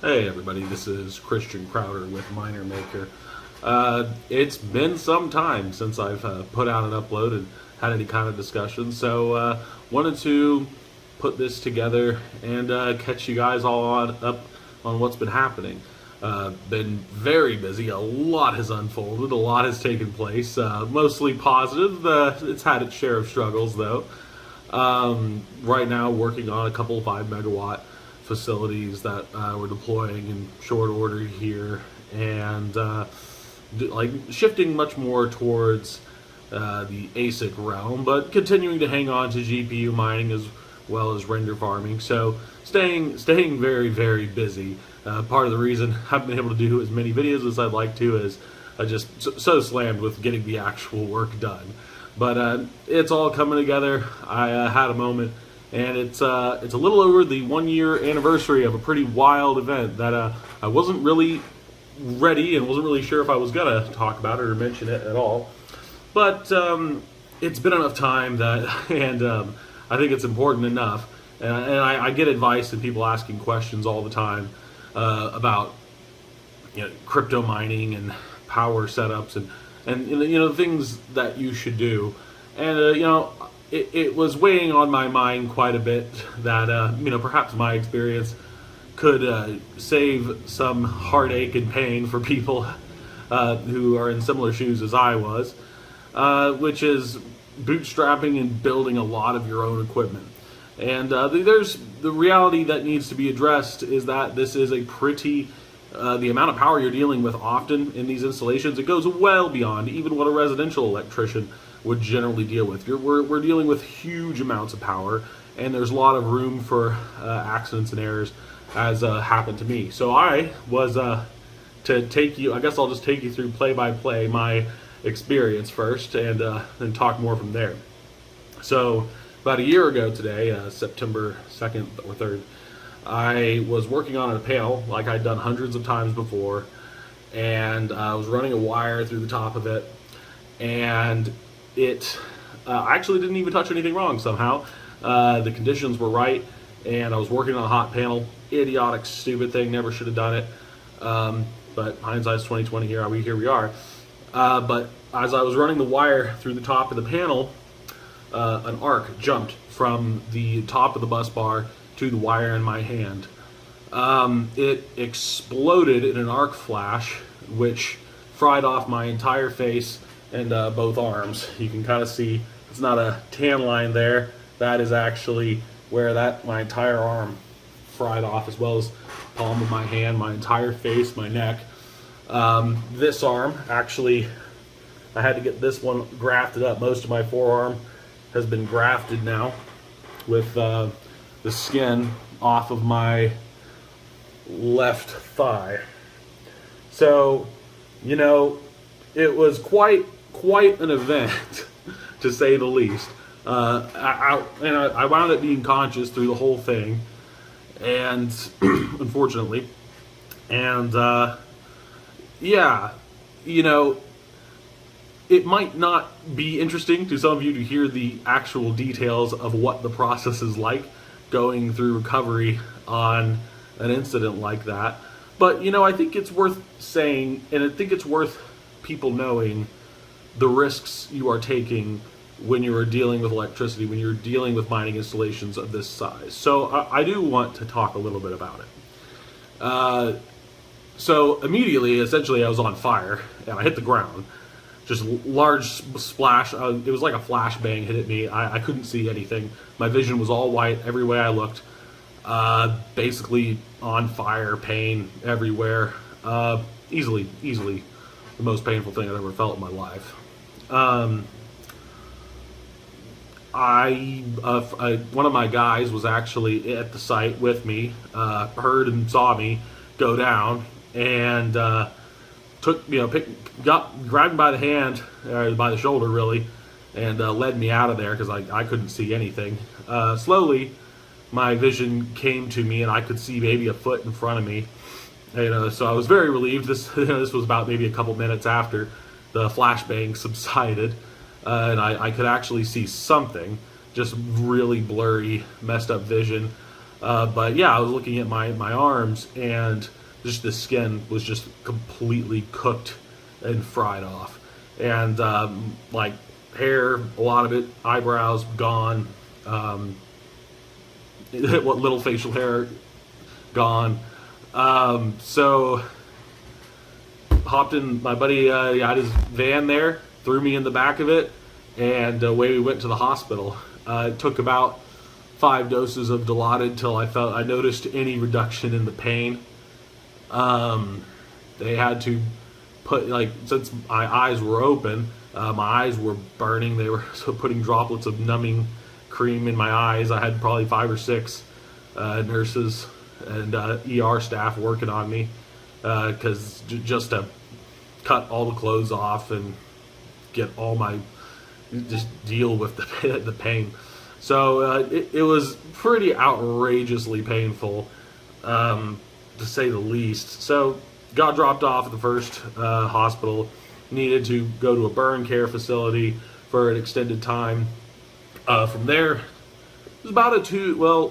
Hey everybody, this is Christian Crowder with Miner Maker. It's been some time since I've put out an upload and had any kind of discussion, so wanted to put this together and catch you guys all up on what's been happening. Been very busy, a lot has unfolded, a lot has taken place, mostly positive. It's had its share of struggles though. Right now working on a couple 5 megawatt facilities that we're deploying in short order here, and like shifting much more towards the ASIC realm, but continuing to hang on to GPU mining as well as render farming. So staying very busy. Part of the reason I haven't been able to do as many videos as I'd like to is I just so slammed with getting the actual work done. But it's all coming together. I had a moment, and it's a little over the 1 year anniversary of a pretty wild event that I wasn't really ready and wasn't really sure if I was gonna talk about it or mention it at all. But it's been enough time that, and I think it's important enough. And I get advice and people asking questions all the time about crypto mining and power setups and things that you should do. And it was weighing on my mind quite a bit that perhaps my experience could save some heartache and pain for people who are in similar shoes as I was, which is bootstrapping and building a lot of your own equipment. And there's the reality that needs to be addressed is that this is a pretty the amount of power you're dealing with often in these installations, it goes well beyond even what a residential electrician would generally deal with. We're dealing with huge amounts of power, and there's a lot of room for accidents and errors, as happened to me. So I was to take you, I guess I'll just take you through play by play my experience first, and then talk more from there. So about a year ago today, September 2nd or 3rd, I was working on a panel like I'd done hundreds of times before, and I was running a wire through the top of it, and it actually didn't even touch anything wrong somehow. The conditions were right, and I was working on a hot panel. Idiotic, stupid thing, never should have done it. But hindsight's 2020. Here we are. But as I was running the wire through the top of the panel, an arc jumped from the top of the bus bar to the wire in my hand. It exploded in an arc flash, which fried off my entire face and both arms. You can kind of see it's not a tan line there. That is actually where my entire arm fried off, as well as palm of my hand, my entire face, my neck. This arm, actually, I had to get this one grafted up. Most of my forearm has been grafted now with the skin off of my left thigh. So, it was quite an event, to say the least. I wound up being conscious through the whole thing, and unfortunately, and it might not be interesting to some of you to hear the actual details of what the process is like going through recovery on an incident like that. But, I think it's worth saying, and I think it's worth people knowing the risks you are taking when you are dealing with electricity, when you're dealing with mining installations of this size. So I do want to talk a little bit about it. So immediately, essentially, I was on fire, and I hit the ground. Just large splash. It was like a flashbang hit at me. I couldn't see anything. My vision was all white every way I looked. Basically on fire, pain everywhere. Easily the most painful thing I've ever felt in my life. One of my guys was actually at the site with me, heard and saw me go down, and grabbed me by the hand, by the shoulder really, and led me out of there because I couldn't see anything. Slowly, my vision came to me, and I could see maybe a foot in front of me. So I was very relieved. This was about maybe a couple minutes after the flashbang subsided, and I could actually see something, just really blurry, messed up vision. But yeah, I was looking at my arms, and just the skin was just completely cooked and fried off, and like hair, a lot of it, eyebrows gone, what little facial hair gone. So hopped in, my buddy got his van there, threw me in the back of it, and away we went to the hospital. It took about 5 doses of Dilaudid till I noticed any reduction in the pain. They had to put, like, since my eyes were open, my eyes were burning. They were so putting droplets of numbing cream in my eyes. I had probably 5 or 6 nurses and ER staff working on me, because just to cut all the clothes off and get all my, just deal with the pain. So it was pretty outrageously painful, to say the least. So got dropped off at the first hospital, needed to go to a burn care facility for an extended time. From there, it was about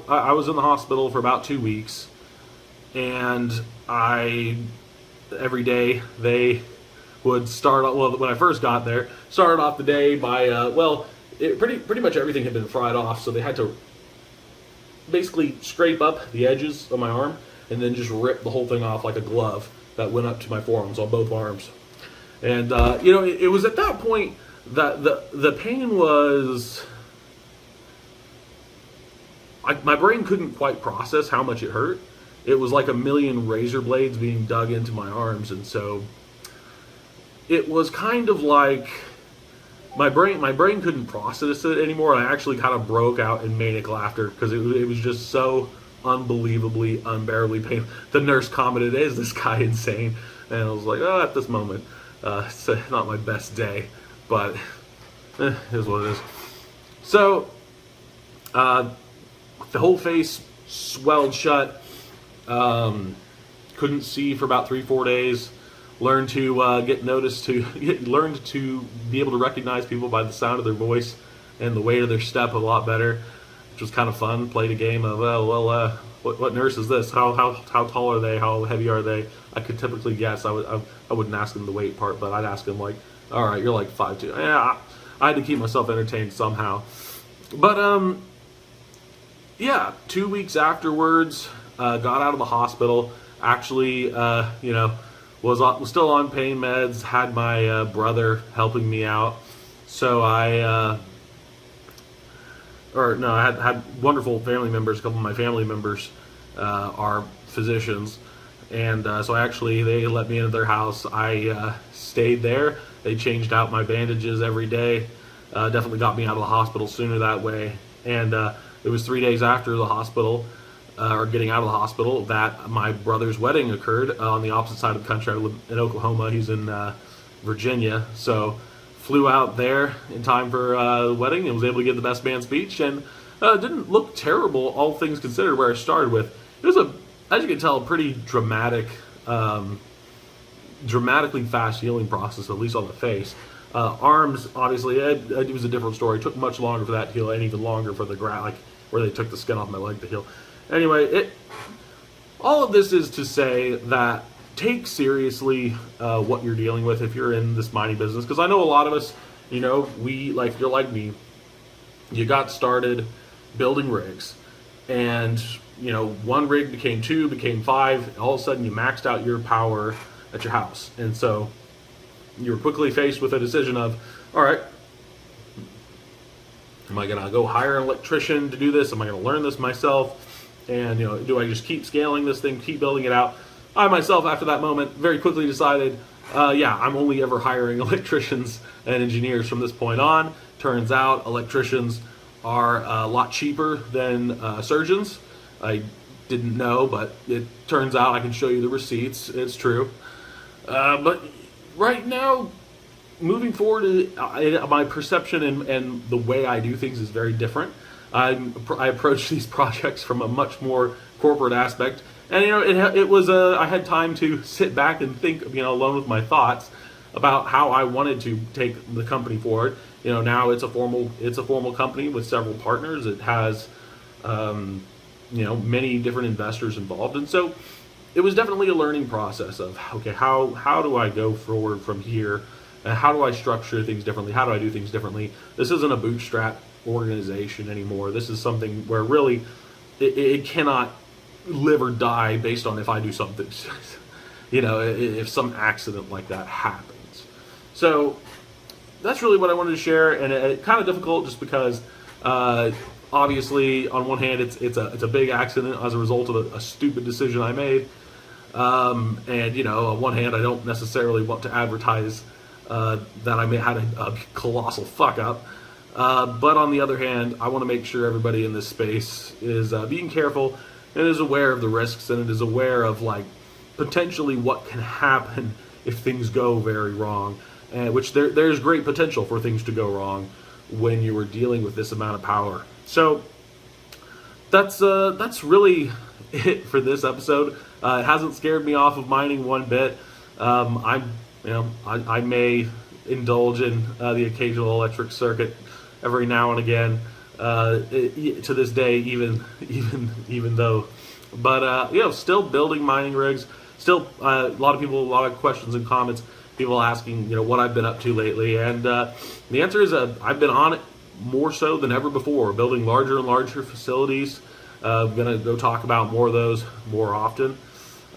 I was in the hospital for about 2 weeks, and every day they would start, when I first got there, started off the day by, pretty much everything had been fried off, so they had to basically scrape up the edges of my arm and then just rip the whole thing off like a glove that went up to my forearms on both arms. And it was at that point that the pain was, my brain couldn't quite process how much it hurt. It was like a million razor blades being dug into my arms, and so it was kind of like my brain couldn't process it anymore. I actually kind of broke out in manic laughter because it was just so unbelievably, unbearably painful. The nurse commented, "Is this guy insane?" And I was like, "Oh, at this moment, it's not my best day, but it is what it is." So the whole face swelled shut. Couldn't see for about 3-4 days. Learned to learned to be able to recognize people by the sound of their voice and the weight of their step a lot better, which was kind of fun. Played a game of what nurse is this? How tall are they? How heavy are they? I could typically guess. I wouldn't ask them the weight part, but I'd ask them like, all right, you're like 5'2". Yeah, I had to keep myself entertained somehow. But 2 weeks afterwards, got out of the hospital. Actually, was still on pain meds. Had my brother helping me out, so I had wonderful family members. A couple of my family members are physicians, and so they let me into their house. I stayed there. They changed out my bandages every day. Definitely got me out of the hospital sooner that way. And it was 3 days after the hospital, or getting out of the hospital, that my brother's wedding occurred on the opposite side of the country. I live in Oklahoma. He's in Virginia. So flew out there in time for the wedding and was able to give the best man speech. And didn't look terrible, all things considered, where I started with. It was, as you can tell, a pretty dramatically fast healing process, at least on the face. Arms, obviously, it was a different story. It took much longer for that to heal, and even longer for the where they took the skin off my leg to heal. Anyway, all of this is to say that take seriously what you're dealing with if you're in this mining business. Because I know a lot of us, you're like me, you got started building rigs, and one rig became 2, became 5. And all of a sudden, you maxed out your power at your house, and so you were quickly faced with a decision of, all right, am I going to go hire an electrician to do this? Am I going to learn this myself? And, do I just keep scaling this thing, keep building it out? I myself, after that moment, very quickly decided, I'm only ever hiring electricians and engineers from this point on. Turns out electricians are a lot cheaper than surgeons. I didn't know, but it turns out I can show you the receipts. It's true. But right now, moving forward, my perception and the way I do things is very different. I approach these projects from a much more corporate aspect, and it was I had time to sit back and think, alone with my thoughts about how I wanted to take the company forward. Now it's a formal company with several partners. It has many different investors involved, and so it was definitely a learning process of, okay, how do I go forward from here, and how do I structure things differently? How do I do things differently? This isn't a bootstrap organization anymore. This is something where really it cannot live or die based on if I do something, if some accident like that happens. So that's really what I wanted to share, and it's kind of difficult just because obviously on one hand it's a big accident as a result of a stupid decision I made, and on one hand I don't necessarily want to advertise that I may have had a colossal fuck up, but on the other hand I want to make sure everybody in this space is being careful and is aware of the risks, and it is aware of potentially what can happen if things go very wrong, which there's great potential for things to go wrong when you are dealing with this amount of power. So that's really it for this episode. It hasn't scared me off of mining one bit. I may indulge in the occasional electric circuit every now and again. To this day, even though, but still building mining rigs. Still, a lot of questions and comments. People asking, what I've been up to lately, and the answer is I've been on it more so than ever before, building larger and larger facilities. I'm gonna go talk about more of those more often,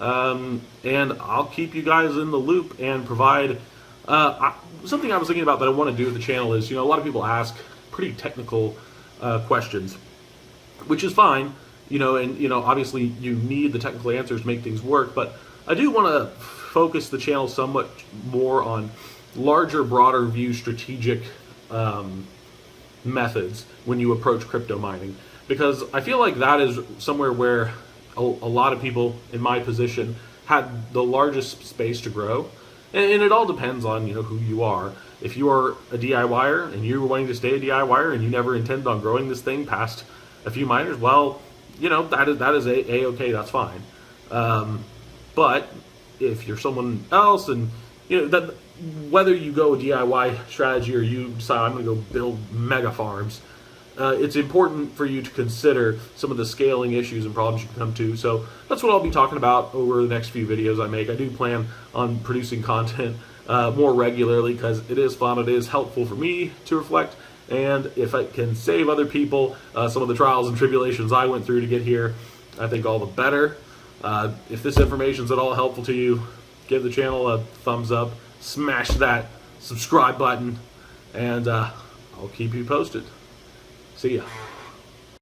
and I'll keep you guys in the loop and provide something I was thinking about that I want to do with the channel is, a lot of people ask pretty technical questions, which is fine, and obviously you need the technical answers to make things work, but I do want to focus the channel somewhat more on larger, broader view strategic methods when you approach crypto mining, because I feel like that is somewhere where a lot of people in my position had the largest space to grow, and it all depends on who you are. If you are a DIYer and you're wanting to stay a DIYer and you never intend on growing this thing past a few miners, well, that is a-okay, that's fine. But if you're someone else, and that whether you go a DIY strategy or you decide I'm going to go build mega farms, it's important for you to consider some of the scaling issues and problems you can come to. So that's what I'll be talking about over the next few videos I make. I do plan on producing content more regularly because it is fun, it is helpful for me to reflect, and if I can save other people some of the trials and tribulations I went through to get here, I think all the better. If this information is at all helpful to you, give the channel a thumbs up, smash that subscribe button, and I'll keep you posted. See ya.